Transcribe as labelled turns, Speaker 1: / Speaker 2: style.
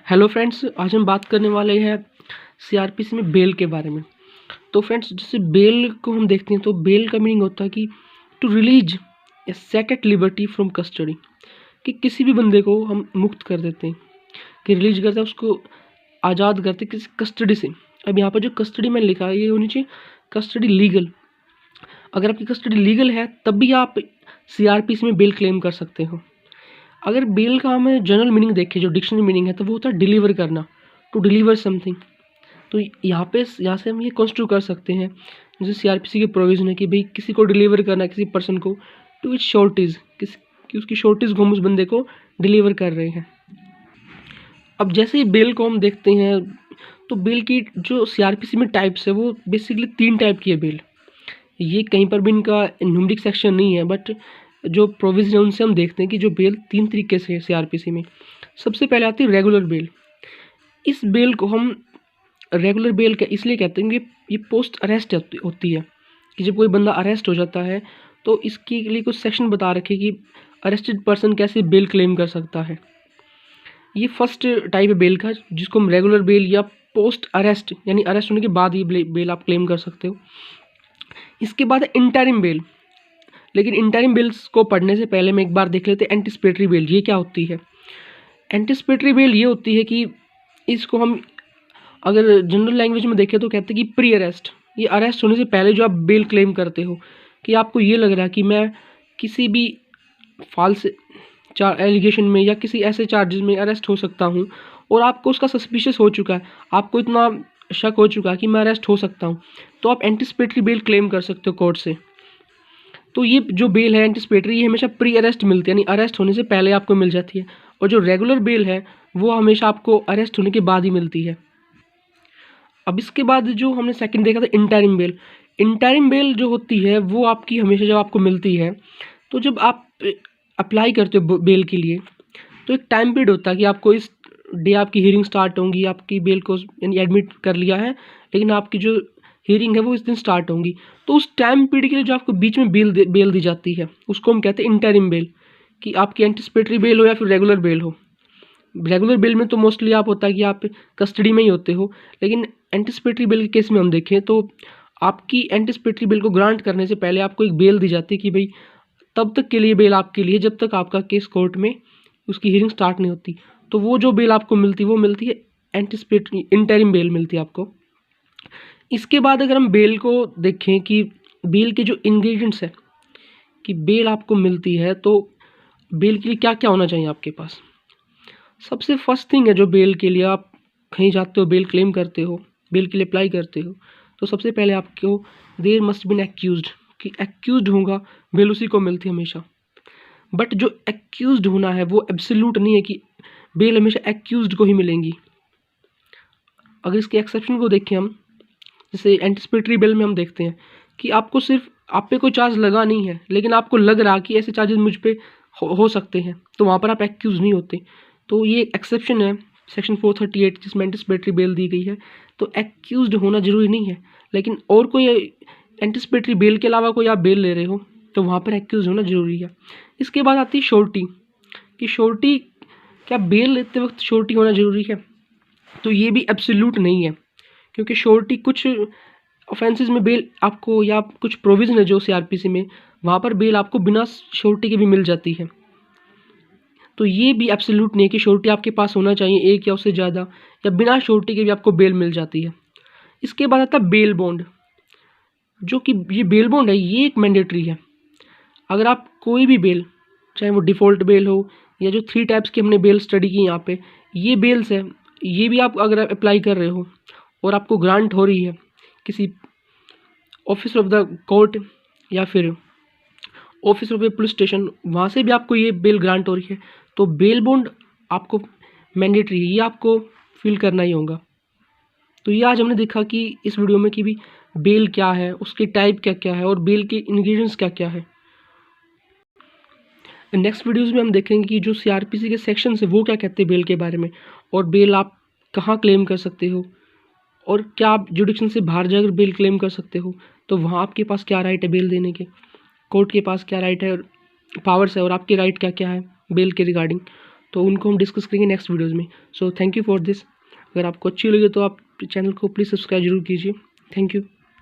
Speaker 1: Hello friends, आज हम बात करने वाले हैं सीआरपीसी में बेल के बारे में। तो फ्रेंड्स, जैसे बेल को हम देखते हैं तो बेल का मीनिंग होता है कि to release a set at liberty from custody, कि किसी भी बंदे को हम मुक्त कर देते हैं, कि रिलीज करते हैं, उसको आज़ाद करते हैं किसी कस्टडी से। अब यहाँ पर जो कस्टडी मैंने लिखा है ये होनी चाहिए कस्टडी लीगल। अगर आपकी कस्टडी लीगल है तब भी आप सीआरपीसी में बेल क्लेम कर सकते हो। अगर बेल का हमें जनरल मीनिंग देखें, जो डिक्शनरी मीनिंग है, तो वो होता है डिलीवर करना, टू डिलीवर समथिंग। तो यहाँ से हम ये कंस्ट्रक्ट कर सकते हैं, जैसे सीआरपीसी के प्रोविजन है कि भाई किसी को डिलीवर करना, किसी पर्सन को, टू इट्स शॉर्टेज, कि उसकी शॉर्टेज को हम उस बंदे को डिलीवर कर रहे हैं। अब जैसे ही बेल को हम देखते हैं तो बेल की जो सीआरपीसी में टाइप्स है वो बेसिकली 3 टाइप की है बेल। ये कहीं पर भी इनका न्यूमेरिक सेक्शन नहीं है, बट जो प्रोविजन है उनसे हम देखते हैं कि जो बेल 3 तरीके से है सीआरपीसी में। सबसे पहले आती है रेगुलर बेल। इस बेल को हम रेगुलर बेल का इसलिए कहते हैं कि ये पोस्ट अरेस्ट होती है, कि जब कोई बंदा अरेस्ट हो जाता है तो इसके लिए कुछ सेक्शन बता रखे कि अरेस्टेड पर्सन कैसे बेल क्लेम कर सकता है। ये फर्स्ट टाइप है बेल का, जिसको हम रेगुलर बेल या पोस्ट अरेस्ट, यानी अरेस्ट होने के बाद ये बेल आप क्लेम कर सकते हो। इसके बाद है इंटरिम बेल। लेकिन इंटरिम बिल्स को पढ़ने से पहले हम एक बार देख लेते हैं एंटिसिपेटरी बेल ये क्या होती है। एंटिसिपेटरी बेल ये होती है कि इसको हम अगर जनरल लैंग्वेज में देखें तो कहते हैं कि प्री अरेस्ट, ये अरेस्ट होने से पहले जो आप बेल क्लेम करते हो, कि आपको ये लग रहा है कि मैं किसी भी फॉल्स एलिगेशन में या किसी ऐसे चार्जेस में अरेस्ट हो सकता हूँ, और आपको उसका सस्पिशियस हो चुका है, आपको इतना शक हो चुका है कि मैं अरेस्ट हो सकता हूँ, तो आप एंटिसिपेटरी बेल क्लेम कर सकते हो कोर्ट से। तो ये जो बेल है एंटिसिपेटरी, ये हमेशा प्री अरेस्ट मिलती है, यानी अरेस्ट होने से पहले आपको मिल जाती है। और जो रेगुलर बेल है वो हमेशा आपको अरेस्ट होने के बाद ही मिलती है। अब इसके बाद जो हमने सेकंड देखा था इंटरिम बेल। इंटरिम बेल जो होती है वो आपकी हमेशा जब आपको मिलती है, तो जब आप अप्लाई करते हो बेल के लिए, तो एक टाइम पीरियड होता है कि आपको इस डे आपकी हियरिंग स्टार्ट होंगी, आपकी बेल को यानी एडमिट कर लिया है, लेकिन आपकी जो हियरिंग है वो इस दिन स्टार्ट होंगी। तो उस टाइम पीरियड के लिए जो आपको बीच में बेल दी जाती है उसको हम कहते हैं इंटरिम बेल, कि आपकी एंटिसिपेटरी बेल हो या फिर रेगुलर बेल हो। रेगुलर बेल में तो मोस्टली आप होता है कि आप कस्टडी में ही होते हो, लेकिन एंटिसिपेटरी बेल के केस में हम देखें तो आपकी एंटिसिपेटरी बेल को ग्रांट करने से पहले आपको एक बेल दी जाती है कि भाई तब तक के लिए बेल आपके लिए जब तक आपका केस कोर्ट में उसकी हियरिंग स्टार्ट नहीं होती। तो वो जो बेल आपको मिलती है वो मिलती है एंटिसिपेटरी इंटरिम बेल मिलती है आपको। इसके बाद अगर हम बेल को देखें कि बेल के जो इंग्रेडिएंट्स है, कि बेल आपको मिलती है तो बेल के लिए क्या क्या होना चाहिए आपके पास। सबसे फर्स्ट थिंग है जो बेल के लिए आप कहीं जाते हो, बेल क्लेम करते हो, बेल के लिए अप्लाई करते हो, तो सबसे पहले आपको देयर मस्ट बीन एक्यूज्ड, कि एक्यूज्ड होगा बेल उसी को मिलती है हमेशा। बट जो एक्यूज्ड होना है वो एब्सोल्यूट नहीं है कि बेल हमेशा एक्यूज्ड को ही मिलेंगी। अगर इसके एक्सेप्शन को देखें हम, जैसे एंटिसिपेटरी बेल में हम देखते हैं कि आपको सिर्फ आप पे कोई चार्ज लगा नहीं है, लेकिन आपको लग रहा कि ऐसे चार्जेस मुझ पे हो सकते हैं, तो वहाँ पर आप एक्यूज नहीं होते। तो ये एक्सेप्शन है सेक्शन 438 जिसमें एंटिसिपेटरी बेल दी गई है। तो एक्यूज्ड होना जरूरी नहीं है, लेकिन और कोई एंटिसिपेटरी बेल के अलावा कोई आप बेल ले रहे हो तो वहाँ पर एक्यूज होना जरूरी है। इसके बाद आती है श्योरिटी, कि श्योरिटी, क्या बेल लेते वक्त श्योरिटी होना जरूरी है। तो ये भी एब्सोल्यूट नहीं है, क्योंकि श्योरिटी कुछ ऑफेंसेस में बेल आपको, या कुछ प्रोविजन है जो सीआरपीसी में, वहाँ पर बेल आपको बिना श्योरिटी के भी मिल जाती है। तो ये भी एब्सोल्यूट नहीं है कि श्योरिटी आपके पास होना चाहिए एक या उससे ज़्यादा, या बिना श्योरिटी के भी आपको बेल मिल जाती है। इसके बाद आता है बेल बॉन्ड, जो कि ये बेल बॉन्ड है ये एक मैंडेटरी है। अगर आप कोई भी बेल, चाहे वो डिफ़ॉल्ट बेल हो या जो 3 टाइप्स की हमने बेल स्टडी की यहाँ पे, ये बेल्स है, ये भी आप अगर अप्लाई कर रहे हो और आपको ग्रांट हो रही है किसी ऑफिस ऑफ द कोर्ट या फिर office of A police station, वहाँ से भी आपको ये बेल ग्रांट हो रही है, तो बेल बॉन्ड आपको मैंडेटरी है, ये आपको फिल करना ही होगा। तो ये आज हमने देखा कि इस वीडियो में कि भी बेल क्या है, उसकी टाइप क्या क्या है और बेल के इंग्रेडिएंट्स क्या क्या है। नेक्स्ट वीडियोस में हम देखेंगे कि जो सीआरपीसी के सेक्शंस है वो क्या कहते हैं बेल के बारे में, और बेल आप कहाँ क्लेम कर सकते हो, और क्या आप जुडिक्शन से बाहर जाकर बेल क्लेम कर सकते हो, तो वहाँ आपके पास क्या राइट है बेल देने के, कोर्ट के पास क्या राइट है, पावर्स है, और आपके राइट क्या क्या है बेल के रिगार्डिंग। तो उनको हम डिस्कस करेंगे नेक्स्ट वीडियोज़ में। So thank you for this. अगर आपको अच्छी लगे तो आप चैनल को प्लीज़ सब्सक्राइब जरूर कीजिए। Thank you.